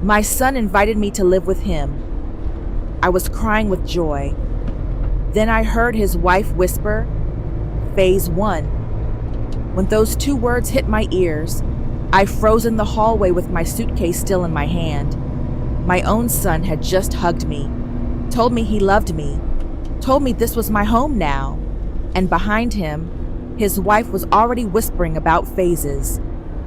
My son invited me to live with him. I was crying with joy. Then I heard his wife whisper, Phase 1. When those two words hit my ears, I froze in the hallway with my suitcase still in my hand. My own son had just hugged me, told me he loved me, told me this was my home now. And behind him, his wife was already whispering about phases.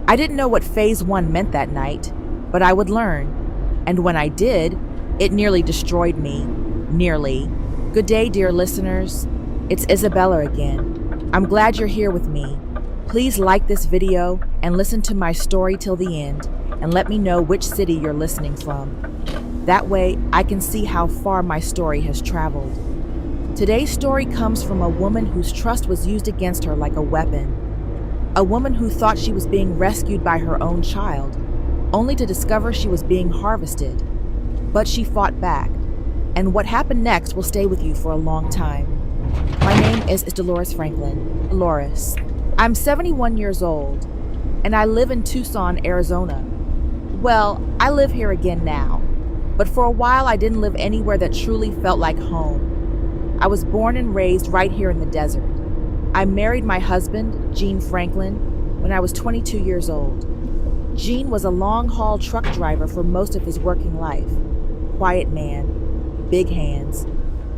I didn't know what Phase 1 meant that night, but I would learn. And when I did, it nearly destroyed me. Nearly. Good day, dear listeners. It's Isabella again. I'm glad you're here with me. Please like this video and listen to my story till the end, and let me know which city you're listening from. That way, I can see how far my story has traveled. Today's story comes from a woman whose trust was used against her like a weapon. A woman who thought she was being rescued by her own child, only to discover she was being harvested. But she fought back, and what happened next will stay with you for a long time. My name is Dolores Franklin, Dolores. I'm 71 years old, and I live in Tucson, Arizona. Well, I live here again now, but for a while I didn't live anywhere that truly felt like home. I was born and raised right here in the desert. I married my husband, Gene Franklin, when I was 22 years old. Gene was a long-haul truck driver for most of his working life. Quiet man, big hands,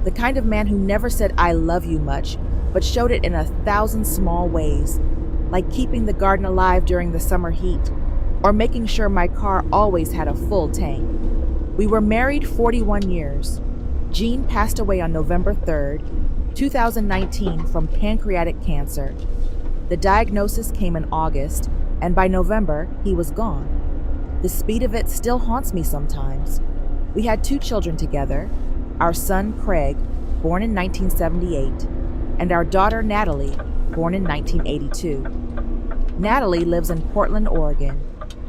the kind of man who never said I love you much, but showed it in 1,000 small ways, like keeping the garden alive during the summer heat, or making sure my car always had a full tank. We were married 41 years. Gene passed away on November 3rd, 2019 from pancreatic cancer. The diagnosis came in August, and by November, he was gone. The speed of it still haunts me sometimes. We had 2 children together, our son Craig, born in 1978, and our daughter Natalie, born in 1982. Natalie lives in Portland, Oregon,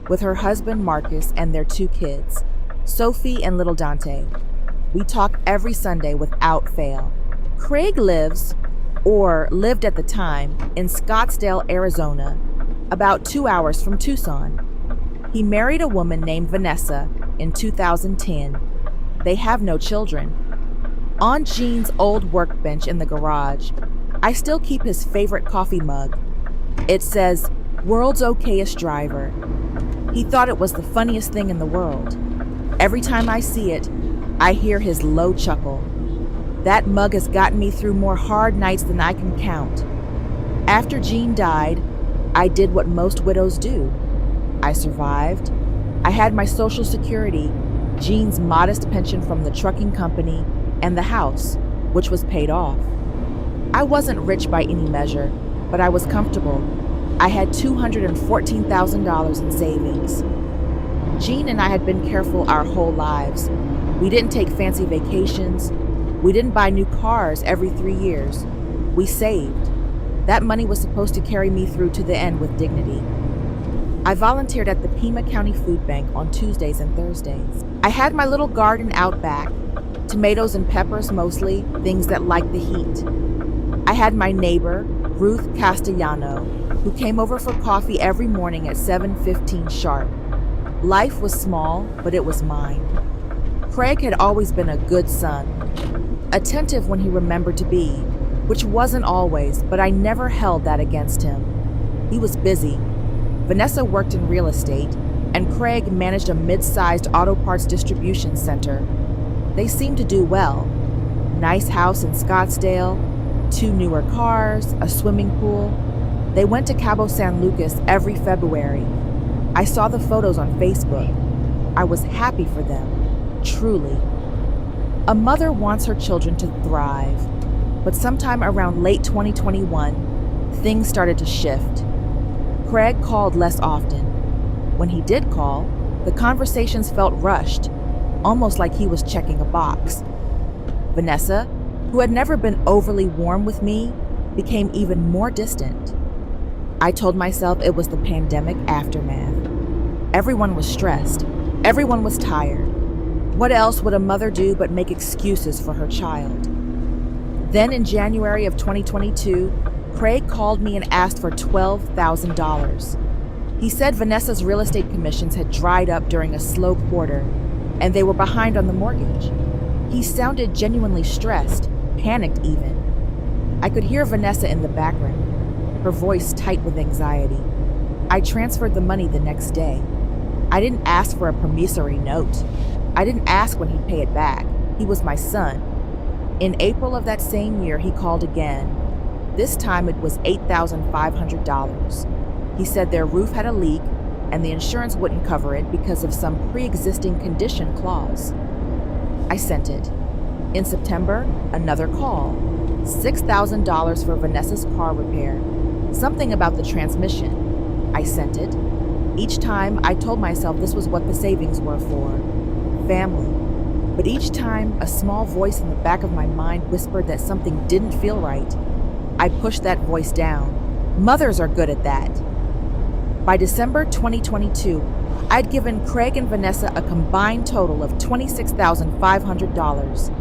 with her husband Marcus and their 2 kids, Sophie and little Dante. We talk every Sunday without fail. Craig lives, or lived at the time, in Scottsdale, Arizona, about 2 hours from Tucson. He married a woman named Vanessa in 2010. They have no children. On Gene's old workbench in the garage, I still keep his favorite coffee mug. It says, "World's okayest driver." He thought it was the funniest thing in the world. Every time I see it, I hear his low chuckle. That mug has gotten me through more hard nights than I can count. After Gene died, I did what most widows do. I survived. I had my Social Security, Gene's modest pension from the trucking company, and the house, which was paid off. I wasn't rich by any measure, but I was comfortable. I had $214,000 in savings. Gene and I had been careful our whole lives. We didn't take fancy vacations. We didn't buy new cars every 3 years. We saved. That money was supposed to carry me through to the end with dignity. I volunteered at the Pima County Food Bank on Tuesdays and Thursdays. I had my little garden out back, tomatoes and peppers mostly, things that like the heat. I had my neighbor, Ruth Castellano, who came over for coffee every morning at 7:15 sharp. Life was small, but it was mine. Craig had always been a good son, attentive when he remembered to be, which wasn't always, but I never held that against him. He was busy. Vanessa worked in real estate, and Craig managed a mid-sized auto parts distribution center. They seemed to do well. Nice house in Scottsdale, 2 newer cars, a swimming pool. They went to Cabo San Lucas every February. I saw the photos on Facebook. I was happy for them, truly. A mother wants her children to thrive, but sometime around late 2021, things started to shift. Craig called less often. When he did call, the conversations felt rushed, almost like he was checking a box. Vanessa, who had never been overly warm with me, became even more distant. I told myself it was the pandemic aftermath. Everyone was stressed. Everyone was tired. What else would a mother do but make excuses for her child? Then in January of 2022, Craig called me and asked for $12,000. He He said Vanessa's real estate commissions had dried up during a slow quarter, and they were behind on the mortgage. He sounded genuinely stressed, panicked even. I could hear Vanessa in the background, her voice tight with anxiety. I transferred the money the next day. I didn't ask for a promissory note. I didn't ask when he'd pay it back. He was my son. In April of that same year, he called again. This time it was $8,500. He said their roof had a leak and the insurance wouldn't cover it because of some pre-existing condition clause. I sent it. In September, another call. $6,000 for Vanessa's car repair. Something about the transmission. I sent it. Each time, I told myself this was what the savings were for. Family. But each time, a small voice in the back of my mind whispered that something didn't feel right. I pushed that voice down. Mothers are good at that. By December 2022, I'd given Craig and Vanessa a combined total of $26,500.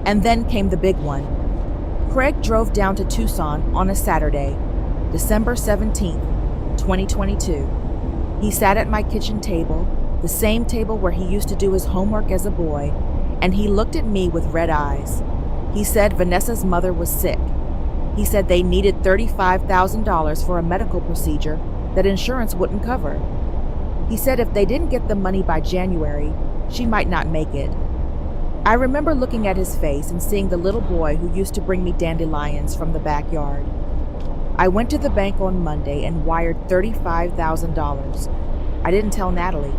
And then came the big one. Craig drove down to Tucson on a Saturday, December 17th, 2022. He sat at my kitchen table, the same table where he used to do his homework as a boy, and he looked at me with red eyes. He said Vanessa's mother was sick. He said they needed $35,000 for a medical procedure that insurance wouldn't cover. He said if they didn't get the money by January, she might not make it. I remember looking at his face and seeing the little boy who used to bring me dandelions from the backyard. I went to the bank on Monday and wired $35,000. I didn't tell Natalie.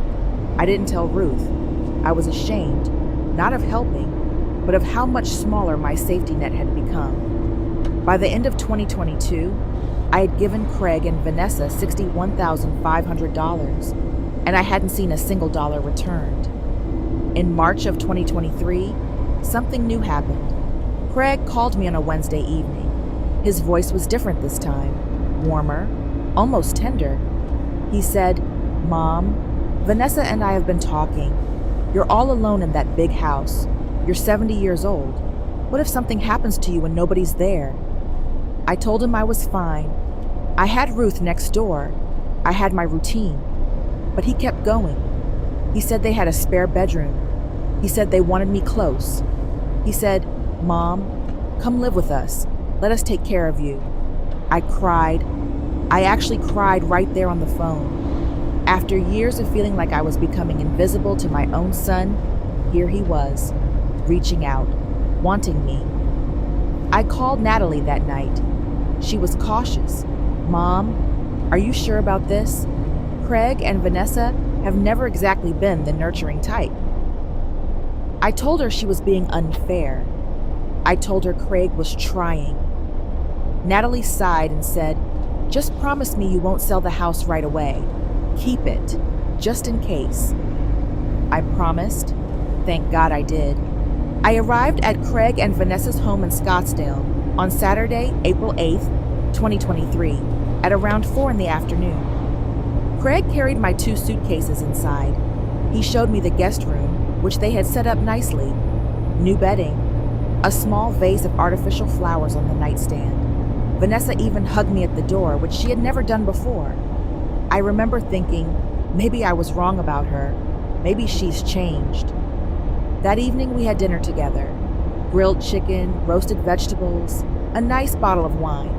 I didn't tell Ruth. I was ashamed, not of helping, but of how much smaller my safety net had become. By the end of 2022, I had given Craig and Vanessa $61,500, and I hadn't seen a single dollar returned. In March of 2023, something new happened. Craig called me on a Wednesday evening. His voice was different this time, warmer, almost tender. He said, "Mom, Vanessa and I have been talking. You're all alone in that big house. You're 70 years old. What if something happens to you and nobody's there?" I told him I was fine. I had Ruth next door. I had my routine. But he kept going. He said they had a spare bedroom. He said they wanted me close. He said, "Mom, come live with us. Let us take care of you." I cried. I actually cried right there on the phone. After years of feeling like I was becoming invisible to my own son, here he was, reaching out, wanting me. I called Natalie that night. She was cautious. "Mom, are you sure about this? Craig and Vanessa have never exactly been the nurturing type." I told her she was being unfair. I told her Craig was trying. Natalie sighed and said, "Just promise me you won't sell the house right away. Keep it, just in case." I promised. Thank God I did. I arrived at Craig and Vanessa's home in Scottsdale on Saturday, April 8th, 2023, at around 4 in the afternoon. Craig carried my 2 suitcases inside. He showed me the guest room, which they had set up nicely. New bedding, a small vase of artificial flowers on the nightstand. Vanessa even hugged me at the door, which she had never done before. I remember thinking, maybe I was wrong about her. Maybe she's changed. That evening we had dinner together. Grilled chicken, roasted vegetables, a nice bottle of wine.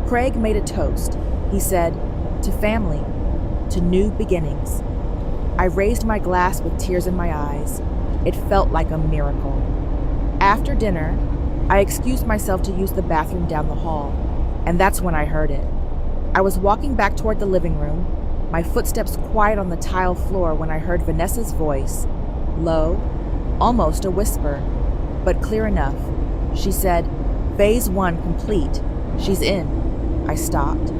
Craig made a toast. He said, "To family, to new beginnings." I raised my glass with tears in my eyes. It felt like a miracle. After dinner, I excused myself to use the bathroom down the hall, and that's when I heard it. I was walking back toward the living room, my footsteps quiet on the tile floor when I heard Vanessa's voice, low, almost a whisper, but clear enough. She said, "Phase 1 complete. She's in." I stopped.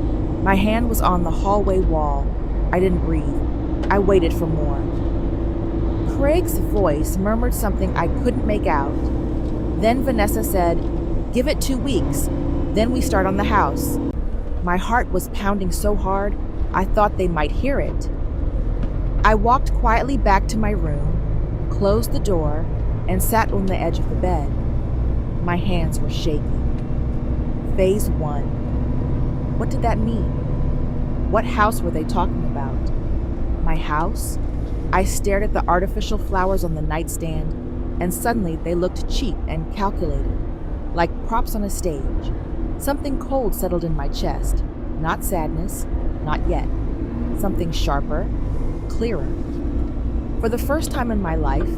My hand was on the hallway wall. I didn't breathe. I waited for more. Craig's voice murmured something I couldn't make out. Then Vanessa said, "Give it 2 weeks. Then we start on the house." My heart was pounding so hard, I thought they might hear it. I walked quietly back to my room, closed the door, and sat on the edge of the bed. My hands were shaking. Phase 1. What did that mean? What house were they talking about? about. My house? I stared at the artificial flowers on the nightstand, and suddenly they looked cheap and calculated, like props on a stage. Something cold settled in my chest. Not sadness, not yet. Something sharper, clearer. For the first time in my life,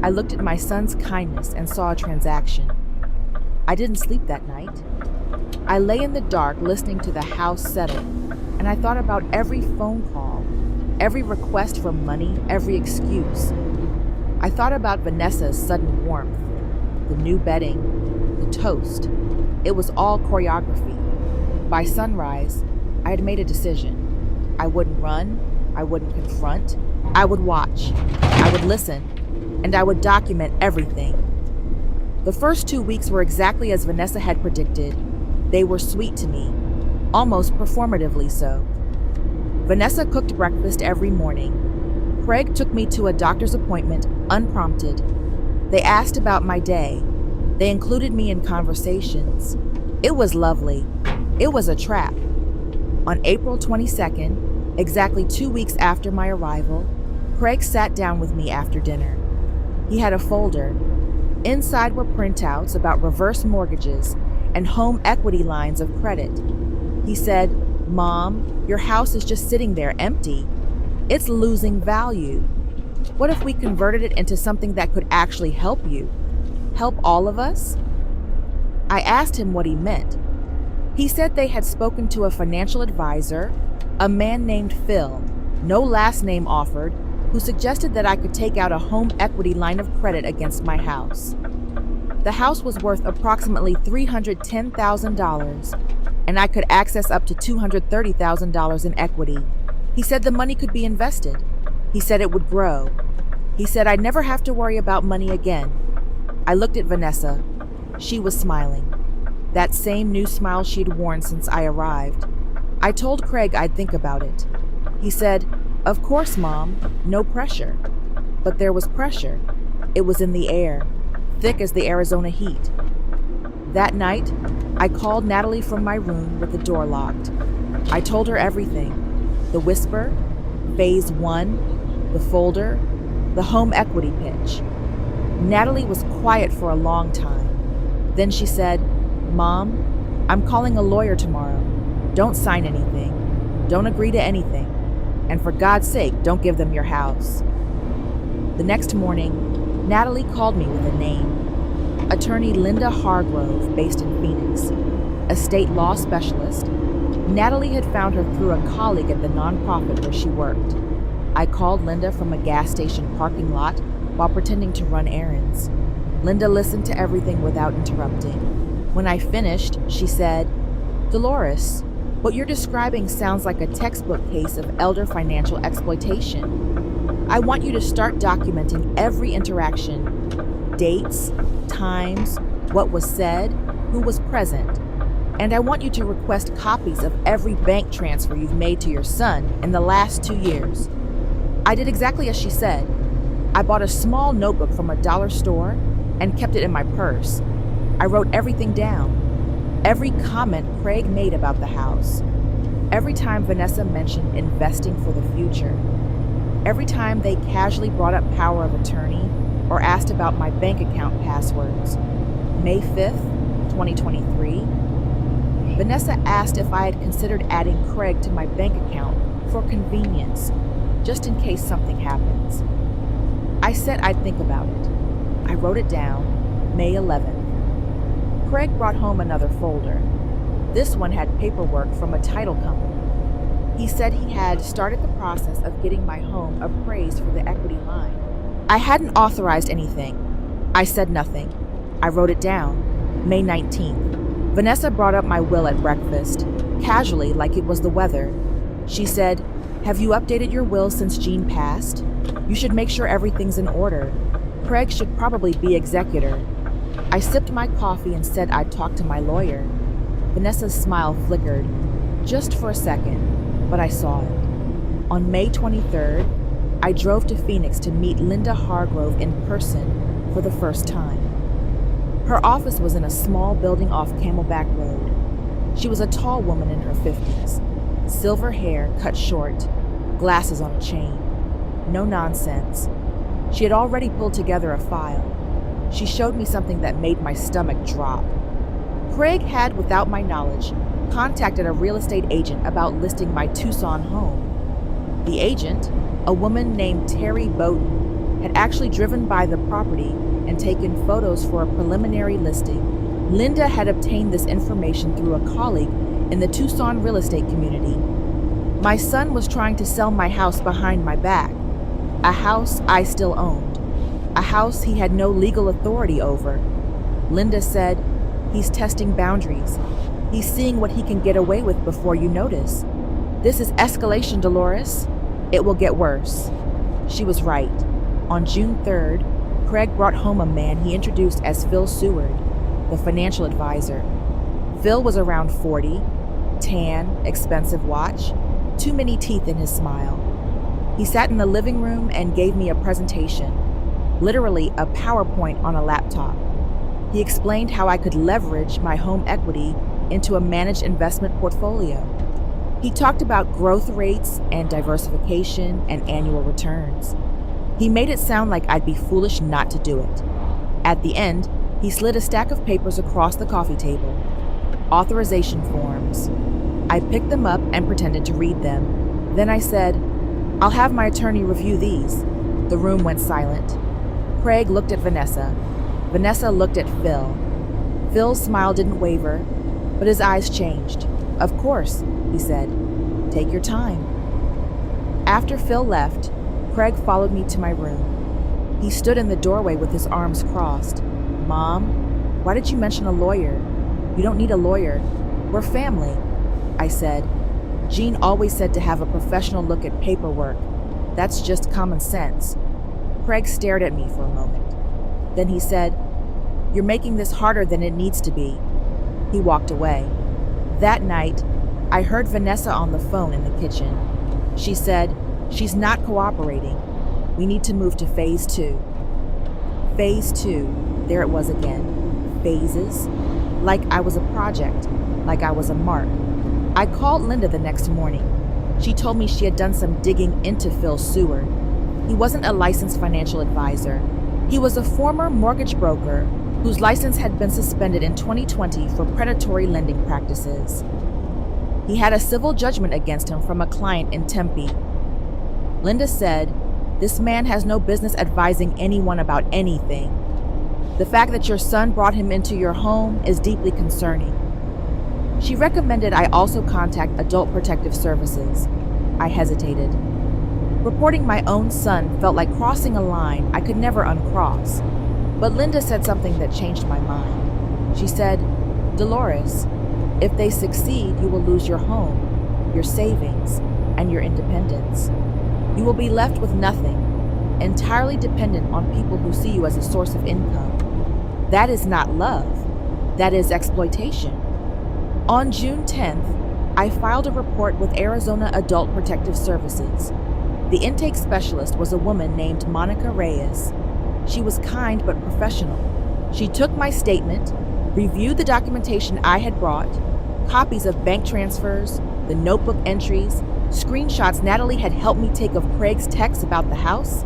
I looked at my son's kindness and saw a transaction. I didn't sleep that night. I lay in the dark listening to the house settle, and I thought about every phone call, every request for money, every excuse. I thought about Vanessa's sudden warmth, the new bedding, the toast. It was all choreography. By sunrise, I had made a decision. I wouldn't run, I wouldn't confront, I would watch, I would listen, and I would document everything. The first 2 weeks were exactly as Vanessa had predicted. They were sweet to me, almost performatively so. Vanessa cooked breakfast every morning. Craig took me to a doctor's appointment, unprompted. They asked about my day. They included me in conversations. It was lovely. It was a trap. On April 22nd, exactly 2 weeks after my arrival, Craig sat down with me after dinner. He had a folder. Inside were printouts about reverse mortgages and home equity lines of credit. He said, "Mom, your house is just sitting there empty. It's losing value. What if we converted it into something that could actually help you? Help all of us?" I asked him what he meant. He said they had spoken to a financial advisor, a man named Phil, no last name offered, who suggested that I could take out a home equity line of credit against my house. The house was worth approximately $310,000, and I could access up to $230,000 in equity. He said the money could be invested. He said it would grow. He said I'd never have to worry about money again. I looked at Vanessa. She was smiling. That same new smile she'd worn since I arrived. I told Craig I'd think about it. He said, "Of course, Mom, no pressure." But there was pressure. It was in the air, thick as the Arizona heat. That night, I called Natalie from my room with the door locked. I told her everything. The whisper, phase 1, the folder, the home equity pitch. Natalie was quiet for a long time. Then she said, "Mom, I'm calling a lawyer tomorrow. Don't sign anything. Don't agree to anything. And for God's sake, don't give them your house." The next morning, Natalie called me with a name. Attorney Linda Hargrove, based in Phoenix. A state law specialist, Natalie had found her through a colleague at the nonprofit where she worked. I called Linda from a gas station parking lot while pretending to run errands. Linda listened to everything without interrupting. When I finished, she said, "Dolores, what you're describing sounds like a textbook case of elder financial exploitation. I want you to start documenting every interaction, dates, times, what was said, who was present. And I want you to request copies of every bank transfer you've made to your son in the last 2 years." I did exactly as she said. I bought a small notebook from a dollar store and kept it in my purse. I wrote everything down. Every comment Craig made about the house. Every time Vanessa mentioned investing for the future. Every time they casually brought up power of attorney or asked about my bank account passwords. May 5th, 2023. Vanessa asked if I had considered adding Craig to my bank account for convenience, just in case something happens. I said I'd think about it. I wrote it down, May 11th. Craig brought home another folder. This one had paperwork from a title company. He said he had started the process of getting my home appraised for the equity line. I hadn't authorized anything. I said nothing. I wrote it down, May 19th. Vanessa brought up my will at breakfast, casually like it was the weather. She said, "Have you updated your will since Jean passed? You should make sure everything's in order. Craig should probably be executor." I sipped my coffee and said I'd talk to my lawyer. Vanessa's smile flickered, just for a second, but I saw it. On May 23rd, I drove to Phoenix to meet Linda Hargrove in person for the first time. Her office was in a small building off Camelback Road. She was a tall woman in her 50s, silver hair cut short, glasses on a chain. No nonsense. She had already pulled together a file. She showed me something that made my stomach drop. Craig had, without my knowledge, contacted a real estate agent about listing my Tucson home. The agent, a woman named Terry Bowden, had actually driven by the property and taken photos for a preliminary listing. Linda had obtained this information through a colleague in the Tucson real estate community. My son was trying to sell my house behind my back, a house I still owned, a house he had no legal authority over. Linda said, "He's testing boundaries. He's seeing what he can get away with before you notice. This is escalation, Dolores. It will get worse." She was right. On June 3rd, Craig brought home a man he introduced as Phil Seward, the financial advisor. Phil was around 40, tan, expensive watch, too many teeth in his smile. He sat in the living room and gave me a presentation, literally a PowerPoint on a laptop. He explained how I could leverage my home equity into a managed investment portfolio. He talked about growth rates and diversification and annual returns. He made it sound like I'd be foolish not to do it. At the end, he slid a stack of papers across the coffee table. Authorization forms. I picked them up and pretended to read them. Then I said, "I'll have my attorney review these." The room went silent. Craig looked at Vanessa. Vanessa looked at Phil. Phil's smile didn't waver, but his eyes changed. "Of course," he said. "Take your time." After Phil left, Craig followed me to my room. He stood in the doorway with his arms crossed. "Mom, why did you mention a lawyer? You don't need a lawyer. We're family," I said. "Jean always said to have a professional look at paperwork. That's just common sense." Craig stared at me for a moment. Then he said, "You're making this harder than it needs to be." He walked away. That night, I heard Vanessa on the phone in the kitchen. She said, "She's not cooperating. We need to move to phase 2. Phase 2, there it was again. Phases. Like I was a project, like I was a mark. I called Linda the next morning. She told me she had done some digging into Phil Seward. He wasn't a licensed financial advisor. He was a former mortgage broker whose license had been suspended in 2020 for predatory lending practices. He had a civil judgment against him from a client in Tempe. Linda said, "This man has no business advising anyone about anything. The fact that your son brought him into your home is deeply concerning." She recommended I also contact Adult Protective Services. I hesitated. Reporting my own son felt like crossing a line I could never uncross. But Linda said something that changed my mind. She said, "Dolores, if they succeed, you will lose your home, your savings, and your independence. You will be left with nothing, entirely dependent on people who see you as a source of income. That is not love. That is exploitation." On June 10th, I filed a report with Arizona Adult Protective Services. The intake specialist was a woman named Monica Reyes. She was kind but professional. She took my statement, reviewed the documentation I had brought, copies of bank transfers, the notebook entries, screenshots Natalie had helped me take of Craig's texts about the house,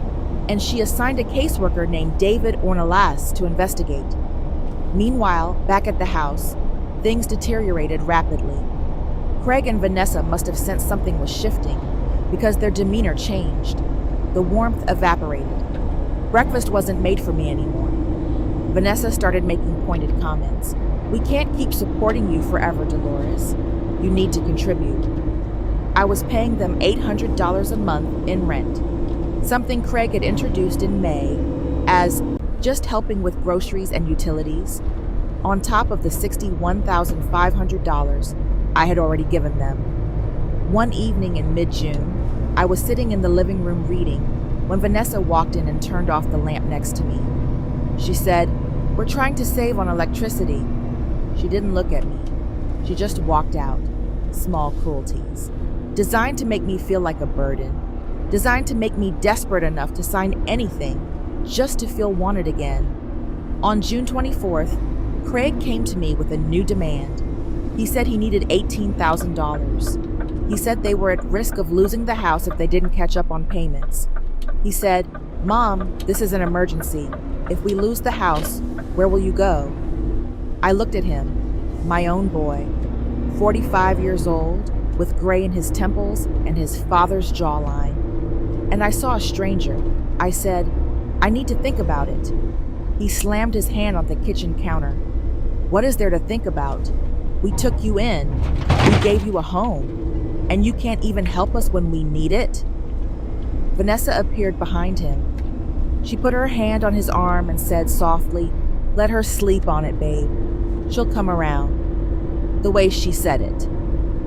and she assigned a caseworker named David Ornelas to investigate. Meanwhile, back at the house, things deteriorated rapidly. Craig and Vanessa must have sensed something was shifting because their demeanor changed. The warmth evaporated. Breakfast wasn't made for me anymore. Vanessa started making pointed comments. "We can't keep supporting you forever, Dolores. You need to contribute." I was paying them $800 a month in rent, something Craig had introduced in May as just helping with groceries and utilities, on top of the $61,500 I had already given them. One evening in mid-June, I was sitting in the living room reading when Vanessa walked in and turned off the lamp next to me. She said, "We're trying to save on electricity." She didn't look at me. She just walked out. Small cruelties. Designed to make me feel like a burden. Designed to make me desperate enough to sign anything just to feel wanted again. On June 24th, Craig came to me with a new demand. He said he needed $18,000. He said they were at risk of losing the house if they didn't catch up on payments. He said, "Mom, this is an emergency. If we lose the house, where will you go?" I looked at him, my own boy, 45 years old, with gray in his temples and his father's jawline. And I saw a stranger. I said, "I need to think about it." He slammed his hand on the kitchen counter. "What is there to think about? We took you in. We gave you a home. And you can't even help us when we need it?" Vanessa appeared behind him. She put her hand on his arm and said softly, "Let her sleep on it, babe. She'll come around." The way she said it.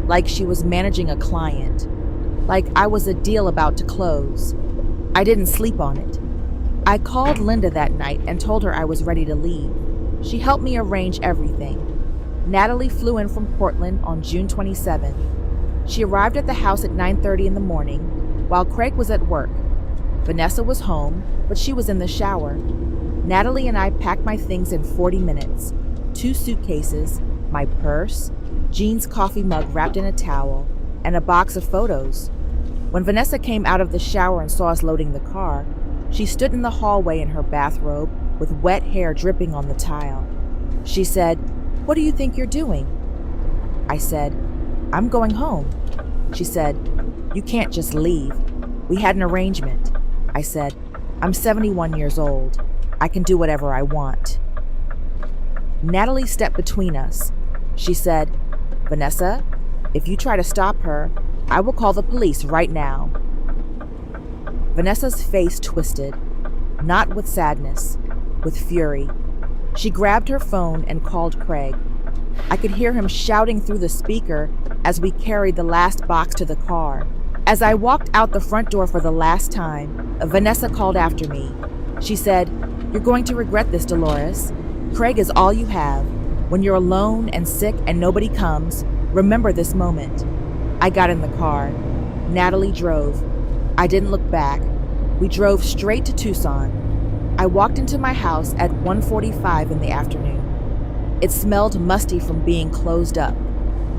Like she was managing a client. Like I was a deal about to close. I didn't sleep on it. I called Linda that night and told her I was ready to leave. She helped me arrange everything. Natalie flew in from Portland on June 27. She arrived at the house at 9:30 in the morning while Craig was at work. Vanessa was home, but she was in the shower. Natalie and I packed my things in 40 minutes. 2 suitcases, my purse, Jean's coffee mug wrapped in a towel, and a box of photos. When Vanessa came out of the shower and saw us loading the car, she stood in the hallway in her bathrobe with wet hair dripping on the tile. She said, "What do you think you're doing?" I said, "I'm going home." She said, "You can't just leave. We had an arrangement." I said, "I'm 71 years old. I can do whatever I want." Natalie stepped between us. She said, "Vanessa, if you try to stop her, I will call the police right now." Vanessa's face twisted, not with sadness, with fury. She grabbed her phone and called Craig. I could hear him shouting through the speaker as we carried the last box to the car. As I walked out the front door for the last time, Vanessa called after me. She said, "You're going to regret this, Dolores. Craig is all you have. When you're alone and sick and nobody comes, remember this moment." I got in the car. Natalie drove. I didn't look back. We drove straight to Tucson. I walked into my house at 1:45 in the afternoon. It smelled musty from being closed up.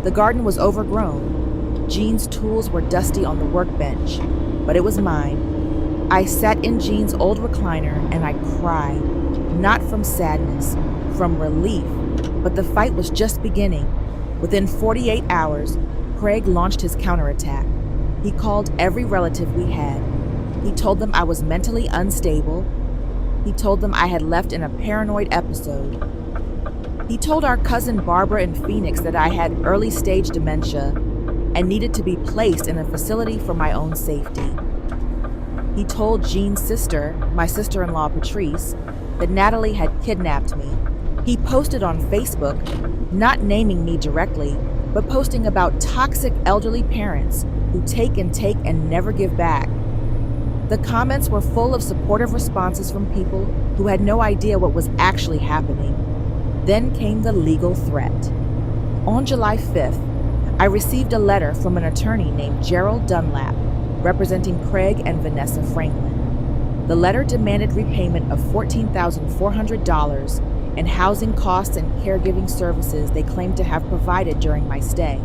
The garden was overgrown. Jean's tools were dusty on the workbench, but it was mine. I sat in Jean's old recliner and I cried, not from sadness, from relief, but the fight was just beginning. Within 48 hours, Craig launched his counterattack. He called every relative we had. He told them I was mentally unstable. He told them I had left in a paranoid episode. He told our cousin Barbara in Phoenix that I had early-stage dementia and needed to be placed in a facility for my own safety. He told Jean's sister, my sister-in-law Patrice, that Natalie had kidnapped me. He posted on Facebook, not naming me directly, but posting about toxic elderly parents who take and never give back. The comments were full of supportive responses from people who had no idea what was actually happening. Then came the legal threat. On July 5th, I received a letter from an attorney named Gerald Dunlap, representing Craig and Vanessa Franklin. The letter demanded repayment of $14,400 and housing costs and caregiving services they claimed to have provided during my stay.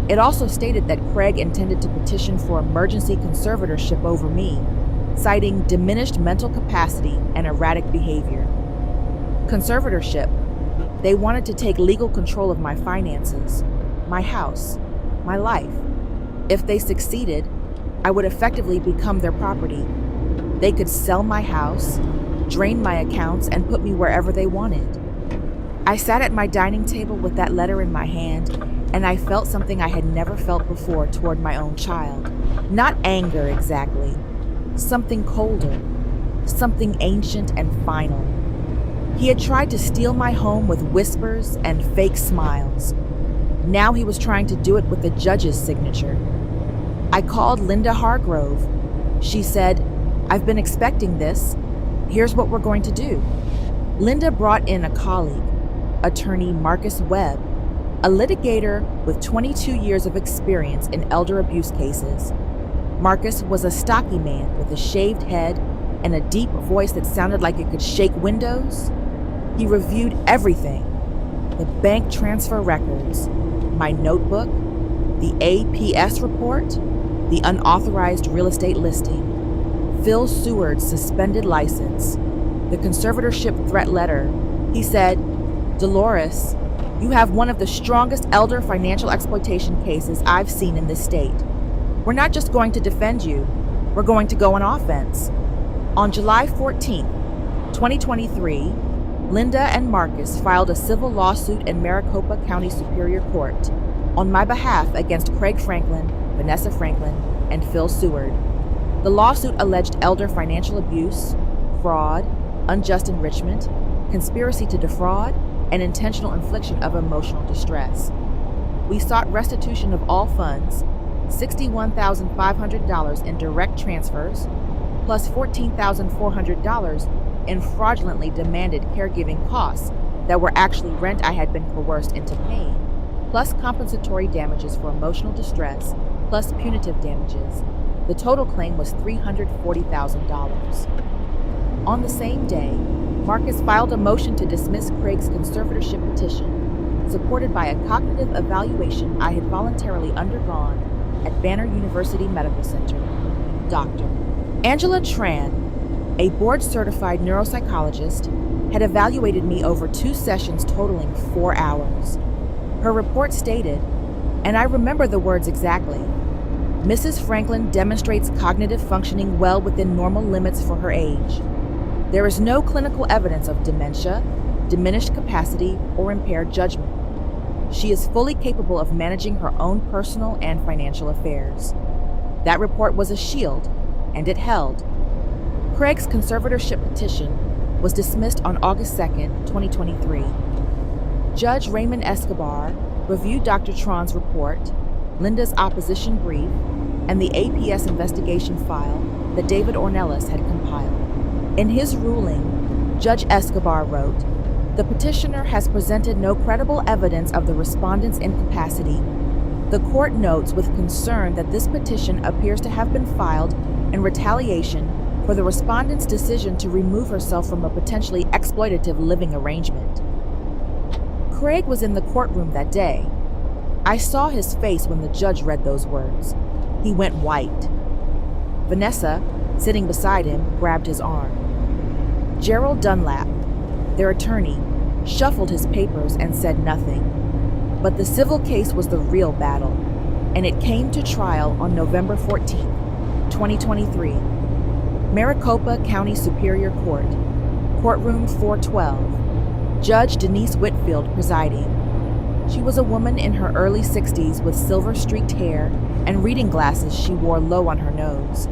It also stated that Craig intended to petition for emergency conservatorship over me, citing diminished mental capacity and erratic behavior. Conservatorship. They wanted to take legal control of my finances, my house, my life. If they succeeded, I would effectively become their property. They could sell my house, drain my accounts, and put me wherever they wanted. I sat at my dining table with that letter in my hand, and I felt something I had never felt before toward my own child. Not anger exactly, something colder, something ancient and final. He had tried to steal my home with whispers and fake smiles. Now he was trying to do it with the judge's signature. I called Linda Hargrove. She said, "I've been expecting this. Here's what we're going to do." Linda brought in a colleague, attorney Marcus Webb, a litigator with 22 years of experience in elder abuse cases. Marcus was a stocky man with a shaved head and a deep voice that sounded like it could shake windows. He reviewed everything: the bank transfer records, my notebook, the APS report, the unauthorized real estate listing, Phil Seward's suspended license, the conservatorship threat letter. He said, "Dolores, you have one of the strongest elder financial exploitation cases I've seen in this state. We're not just going to defend you, we're going to go on offense." On July 14, 2023, Linda and Marcus filed a civil lawsuit in Maricopa County Superior Court on my behalf against Craig Franklin, Vanessa Franklin, and Phil Seward. The lawsuit alleged elder financial abuse, fraud, unjust enrichment, conspiracy to defraud, and intentional infliction of emotional distress. We sought restitution of all funds, $61,500 in direct transfers, plus $14,400 in fraudulently demanded caregiving costs that were actually rent I had been coerced into paying, plus compensatory damages for emotional distress, plus punitive damages. The total claim was $340,000. On the same day, Marcus filed a motion to dismiss Craig's conservatorship petition, supported by a cognitive evaluation I had voluntarily undergone at Banner University Medical Center. Dr. Angela Tran, a board-certified neuropsychologist, had evaluated me over 2 sessions totaling 4 hours. Her report stated, and I remember the words exactly, "Mrs. Franklin demonstrates cognitive functioning well within normal limits for her age. There is no clinical evidence of dementia, diminished capacity, or impaired judgment. She is fully capable of managing her own personal and financial affairs." That report was a shield, and it held. Craig's conservatorship petition was dismissed on August 2, 2023. Judge Raymond Escobar reviewed Dr. Tran's report, Linda's opposition brief, and the APS investigation file that David Ornelas had compiled. In his ruling, Judge Escobar wrote, "The petitioner has presented no credible evidence of the respondent's incapacity. The court notes with concern that this petition appears to have been filed in retaliation for the respondent's decision to remove herself from a potentially exploitative living arrangement." Craig was in the courtroom that day. I saw his face when the judge read those words. He went white. Vanessa, sitting beside him, grabbed his arm. Gerald Dunlap, their attorney, shuffled his papers and said nothing. But the civil case was the real battle, and it came to trial on November 14, 2023. Maricopa County Superior Court, Courtroom 412, Judge Denise Whitfield presiding. She was a woman in her early 60s with silver-streaked hair and reading glasses she wore low on her nose.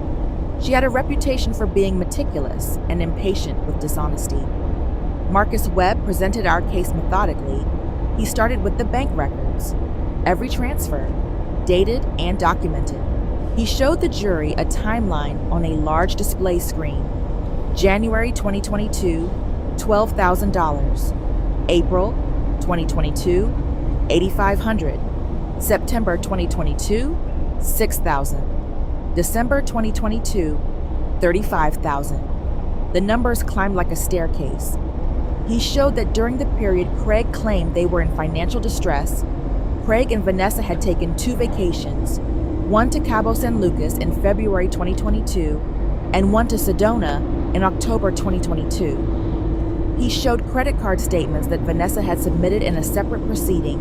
She had a reputation for being meticulous and impatient with dishonesty. Marcus Webb presented our case methodically. He started with the bank records, every transfer, dated and documented. He showed the jury a timeline on a large display screen. January 2022, $12,000. April 2022, $8,500. September 2022, $6,000. December 2022, $35,000. The numbers climbed like a staircase. He showed that during the period Craig claimed they were in financial distress, Craig and Vanessa had taken 2 vacations, one to Cabo San Lucas in February 2022 and one to Sedona in October 2022. He showed credit card statements that Vanessa had submitted in a separate proceeding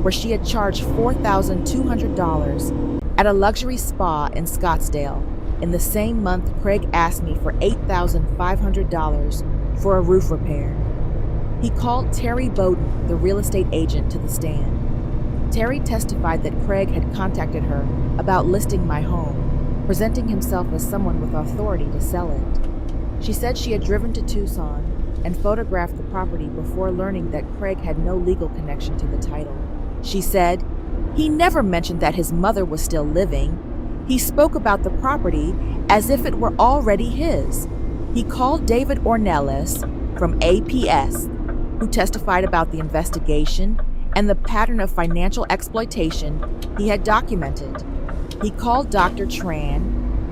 where she had charged $4,200 at a luxury spa in Scottsdale. In the same month, Craig asked me for $8,500 for a roof repair. He called Terry Bowden, the real estate agent, to the stand. Terry testified that Craig had contacted her about listing my home, presenting himself as someone with authority to sell it. She said she had driven to Tucson and photographed the property before learning that Craig had no legal connection to the title. She said, "He never mentioned that his mother was still living. He spoke about the property as if it were already his." He called David Ornelas from APS, who testified about the investigation and the pattern of financial exploitation he had documented. He called Dr. Tran,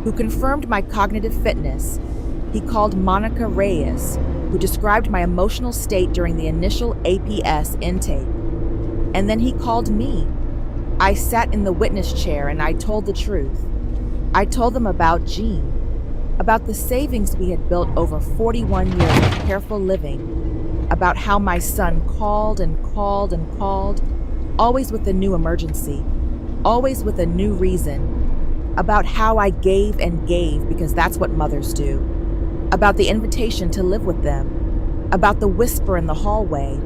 who confirmed my cognitive fitness. He called Monica Reyes, who described my emotional state during the initial APS intake. And then he called me. I sat in the witness chair and I told the truth. I told them about Jean, about the savings we had built over 41 years of careful living, about how my son called and called and called, always with a new emergency, always with a new reason, about how I gave and gave because that's what mothers do, about the invitation to live with them, about the whisper in the hallway,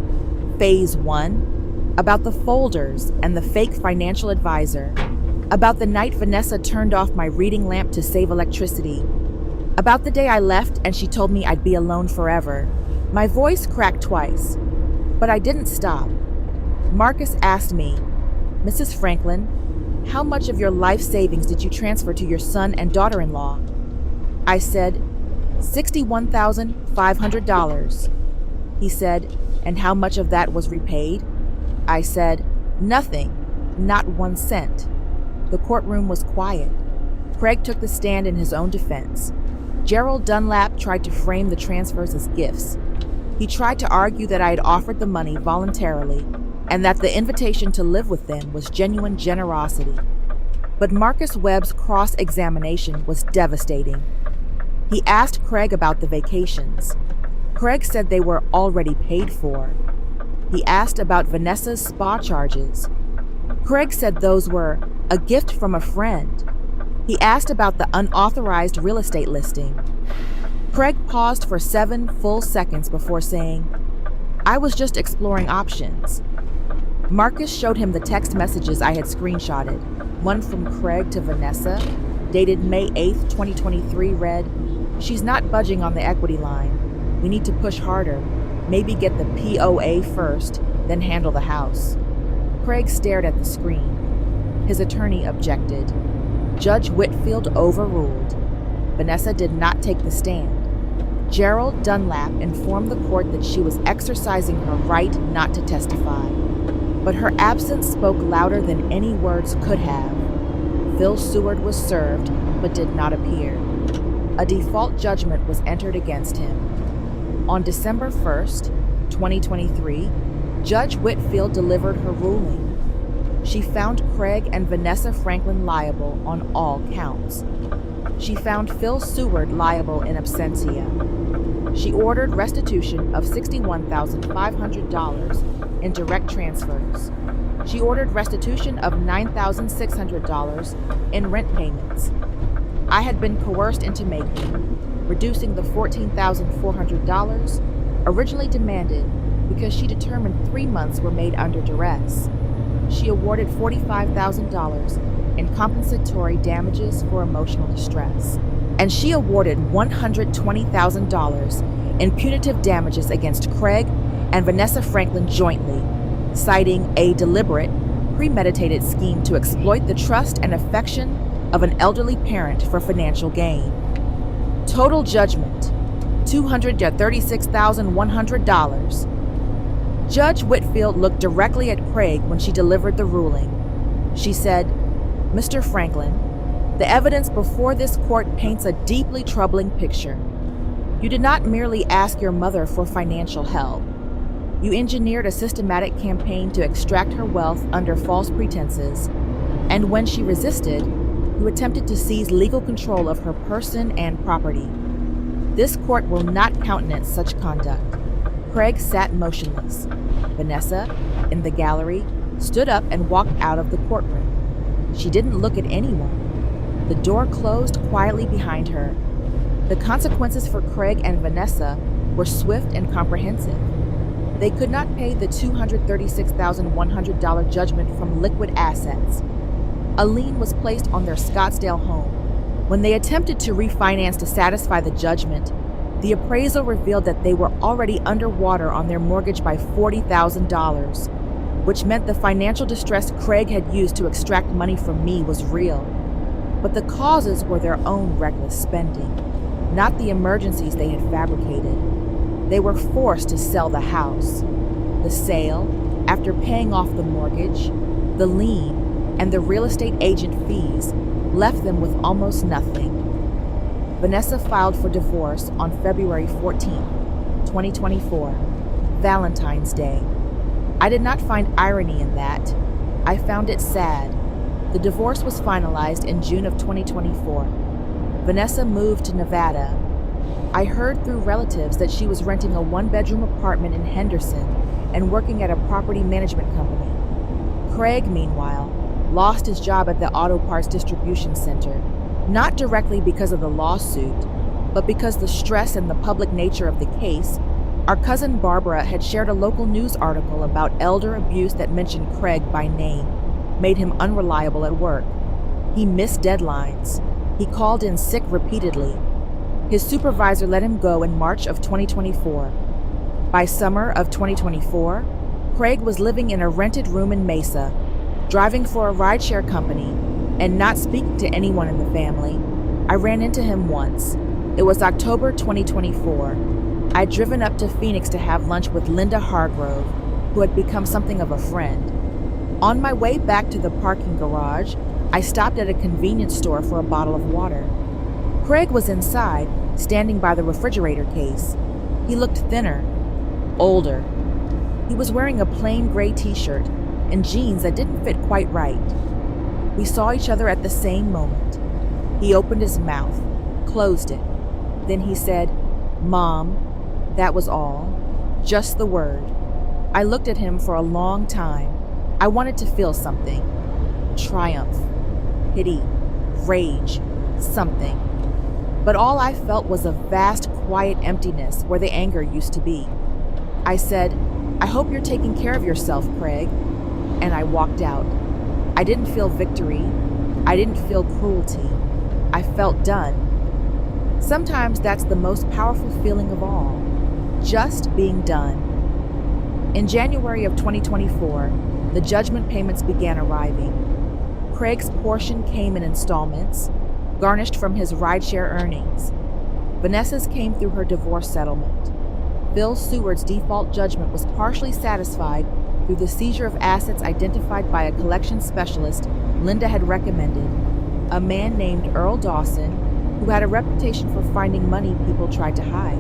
phase 1, about the folders and the fake financial advisor, about the night Vanessa turned off my reading lamp to save electricity, about the day I left and she told me I'd be alone forever. My voice cracked twice, but I didn't stop. Marcus asked me, "Mrs. Franklin, how much of your life savings did you transfer to your son and daughter-in-law?" I said, $61,500. He said, "And how much of that was repaid?" I said, "Nothing, not 1 cent." The courtroom was quiet. Craig took the stand in his own defense. Gerald Dunlap tried to frame the transfers as gifts. He tried to argue that I had offered the money voluntarily and that the invitation to live with them was genuine generosity. But Marcus Webb's cross-examination was devastating. He asked Craig about the vacations. Craig said they were already paid for. He asked about Vanessa's spa charges. Craig said those were a gift from a friend. He asked about the unauthorized real estate listing. Craig paused for 7 full seconds before saying, "I was just exploring options." Marcus showed him the text messages I had screenshotted. One from Craig to Vanessa, dated May 8th, 2023, read, "She's not budging on the equity line. We need to push harder. Maybe get the POA first, then handle the house." Craig stared at the screen. His attorney objected. Judge Whitfield overruled. Vanessa did not take the stand. Gerald Dunlap informed the court that she was exercising her right not to testify. But her absence spoke louder than any words could have. Phil Seward was served, but did not appear. A default judgment was entered against him. On December 1st, 2023, Judge Whitfield delivered her ruling. She found Craig and Vanessa Franklin liable on all counts. She found Phil Seward liable in absentia. She ordered restitution of $61,500 in direct transfers. She ordered restitution of $9,600 in rent payments. I had been coerced into making, reducing the $14,400 originally demanded because she determined 3 months were made under duress. She awarded $45,000 in compensatory damages for emotional distress, and she awarded $120,000 in punitive damages against Craig and Vanessa Franklin jointly, citing a deliberate, premeditated scheme to exploit the trust and affection of an elderly parent for financial gain. Total judgment, $236,100. Judge Whitfield looked directly at Craig when she delivered the ruling. She said, "Mr. Franklin, the evidence before this court paints a deeply troubling picture. You did not merely ask your mother for financial help. You engineered a systematic campaign to extract her wealth under false pretenses, and when she resisted, you attempted to seize legal control of her person and property. This court will not countenance such conduct." Craig sat motionless. Vanessa, in the gallery, stood up and walked out of the courtroom. She didn't look at anyone. The door closed quietly behind her. The consequences for Craig and Vanessa were swift and comprehensive. They could not pay the $236,100 judgment from liquid assets. A lien was placed on their Scottsdale home. When they attempted to refinance to satisfy the judgment, the appraisal revealed that they were already underwater on their mortgage by $40,000, which meant the financial distress Craig had used to extract money from me was real. But the causes were their own reckless spending, not the emergencies they had fabricated. They were forced to sell the house. The sale, after paying off the mortgage, the lien, and the real estate agent fees, left them with almost nothing. Vanessa filed for divorce on February 14, 2024, Valentine's Day. I did not find irony in that. I found it sad. The divorce was finalized in June of 2024. Vanessa moved to Nevada. I heard through relatives that she was renting a one-bedroom apartment in Henderson and working at a property management company. Craig, meanwhile, lost his job at the auto parts distribution center, not directly because of the lawsuit, but because the stress and the public nature of the case. Our cousin Barbara had shared a local news article about elder abuse that mentioned Craig by name, made him unreliable at work. He missed deadlines. He called in sick repeatedly. His supervisor let him go in March of 2024. By summer of 2024, Craig was living in a rented room in Mesa, driving for a rideshare company, and not speaking to anyone in the family. I ran into him once. It was October 2024. I'd driven up to Phoenix to have lunch with Linda Hargrove, who had become something of a friend. On my way back to the parking garage, I stopped at a convenience store for a bottle of water. Craig was inside, standing by the refrigerator case. He looked thinner, older. He was wearing a plain gray t-shirt and jeans that didn't fit quite right. We saw each other at the same moment. He opened his mouth, closed it. Then he said, "Mom." That was all. Just the word. I looked at him for a long time. I wanted to feel something. Triumph, pity, rage, something. But all I felt was a vast, quiet emptiness where the anger used to be. I said, "I hope you're taking care of yourself, Craig." And I walked out. I didn't feel victory. I didn't feel cruelty. I felt done. Sometimes that's the most powerful feeling of all. Just being done. In January of 2024, the judgment payments began arriving. Craig's portion came in installments, garnished from his rideshare earnings. Vanessa's came through her divorce settlement. Phil Seward's default judgment was partially satisfied through the seizure of assets identified by a collection specialist Linda had recommended, a man named Earl Dawson, who had a reputation for finding money people tried to hide.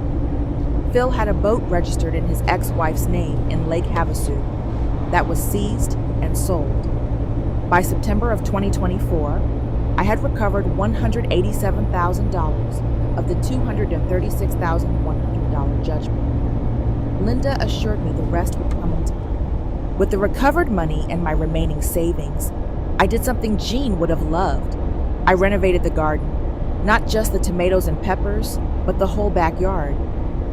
Phil had a boat registered in his ex-wife's name in Lake Havasu that was seized and sold. By September of 2024, I had recovered $187,000 of the $236,100 judgment. Linda assured me the rest would come in time. With the recovered money and my remaining savings, I did something Jean would have loved. I renovated the garden, not just the tomatoes and peppers, but the whole backyard.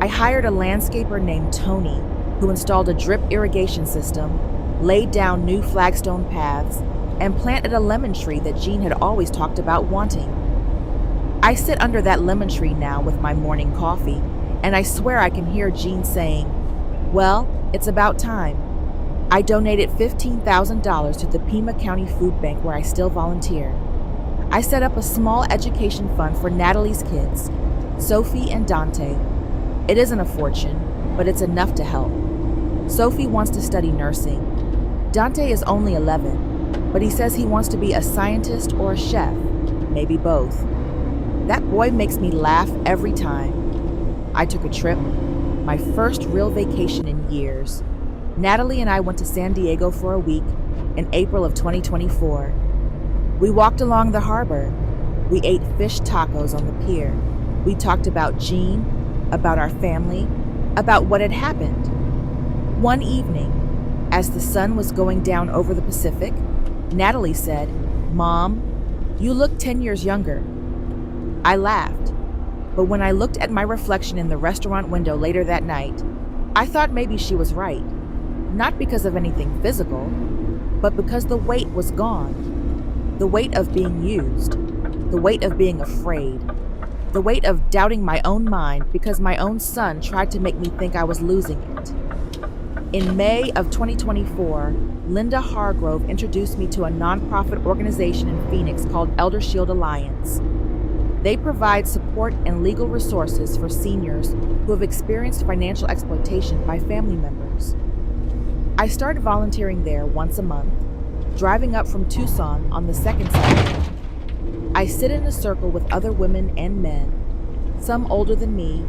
I hired a landscaper named Tony, who installed a drip irrigation system, laid down new flagstone paths, and planted a lemon tree that Jean had always talked about wanting. I sit under that lemon tree now with my morning coffee, and I swear I can hear Jean saying, "Well, it's about time." I donated $15,000 to the Pima County Food Bank where I still volunteer. I set up a small education fund for Natalie's kids, Sophie and Dante. It isn't a fortune, but it's enough to help. Sophie wants to study nursing. Dante is only 11, but he says he wants to be a scientist or a chef, maybe both. That boy makes me laugh every time. I took a trip, my first real vacation in years. Natalie and I went to San Diego for a week in April of 2024. We walked along the harbor. We ate fish tacos on the pier. We talked about Jean, about our family, about what had happened. One evening, as the sun was going down over the Pacific, Natalie said, "Mom, you look 10 years younger." I laughed, but when I looked at my reflection in the restaurant window later that night, I thought maybe she was right. Not because of anything physical, but because the weight was gone. The weight of being used, the weight of being afraid, the weight of doubting my own mind because my own son tried to make me think I was losing it. In May of 2024, Linda Hargrove introduced me to a nonprofit organization in Phoenix called Elder Shield Alliance. They provide support and legal resources for seniors who have experienced financial exploitation by family members. I started volunteering there once a month, driving up from Tucson on the second Saturday. I sit in a circle with other women and men, some older than me,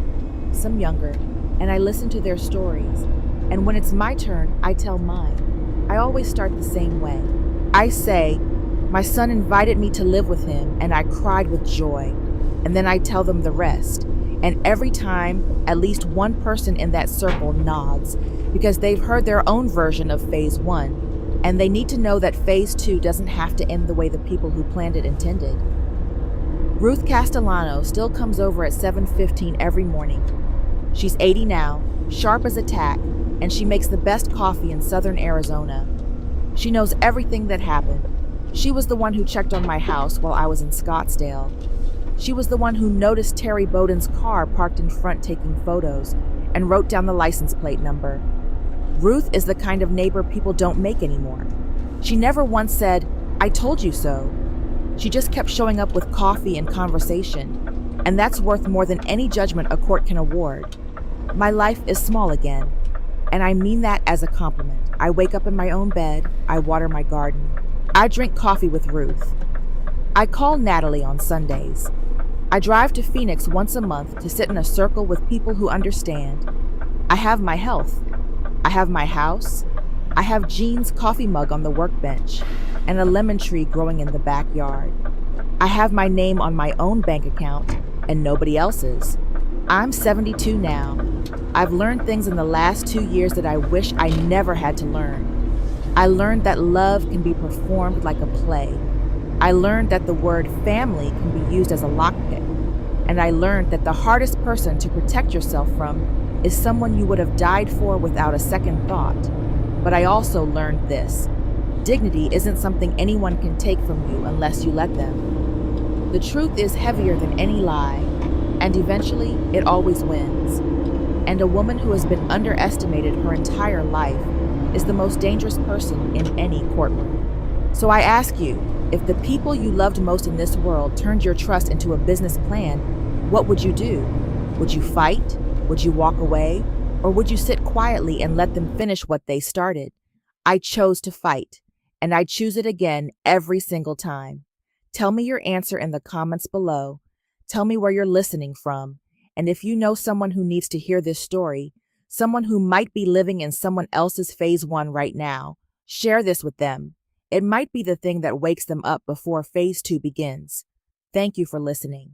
some younger, and I listen to their stories. And when it's my turn, I tell mine. I always start the same way. I say, my son invited me to live with him, and I cried with joy. And then I tell them the rest. And every time, at least one person in that circle nods because they've heard their own version of Phase 1, and they need to know that Phase 2 doesn't have to end the way the people who planned it intended. Ruth Castellano still comes over at 7:15 every morning. She's 80 now, sharp as a tack, and she makes the best coffee in southern Arizona. She knows everything that happened. She was the one who checked on my house while I was in Scottsdale. She was the one who noticed Terry Bowden's car parked in front taking photos and wrote down the license plate number. Ruth is the kind of neighbor people don't make anymore. She never once said, "I told you so." She just kept showing up with coffee and conversation, and that's worth more than any judgment a court can award. My life is small again, and I mean that as a compliment. I wake up in my own bed, I water my garden, I drink coffee with Ruth. I call Natalie on Sundays. I drive to Phoenix once a month to sit in a circle with people who understand. I have my health. I have my house. I have Jean's coffee mug on the workbench and a lemon tree growing in the backyard. I have my name on my own bank account and nobody else's. I'm 72 now. I've learned things in the last 2 years that I wish I never had to learn. I learned that love can be performed like a play. I learned that the word family can be used as a lockpick. And I learned that the hardest person to protect yourself from is someone you would have died for without a second thought. But I also learned this. Dignity isn't something anyone can take from you unless you let them. The truth is heavier than any lie, and eventually it always wins. And a woman who has been underestimated her entire life is the most dangerous person in any courtroom. So I ask you, if the people you loved most in this world turned your trust into a business plan, what would you do? Would you fight? Would you walk away? Or would you sit quietly and let them finish what they started? I chose to fight, and I choose it again every single time. Tell me your answer in the comments below. Tell me where you're listening from. And if you know someone who needs to hear this story, someone who might be living in someone else's Phase 1 right now, share this with them. It might be the thing that wakes them up before Phase 2 begins. Thank you for listening.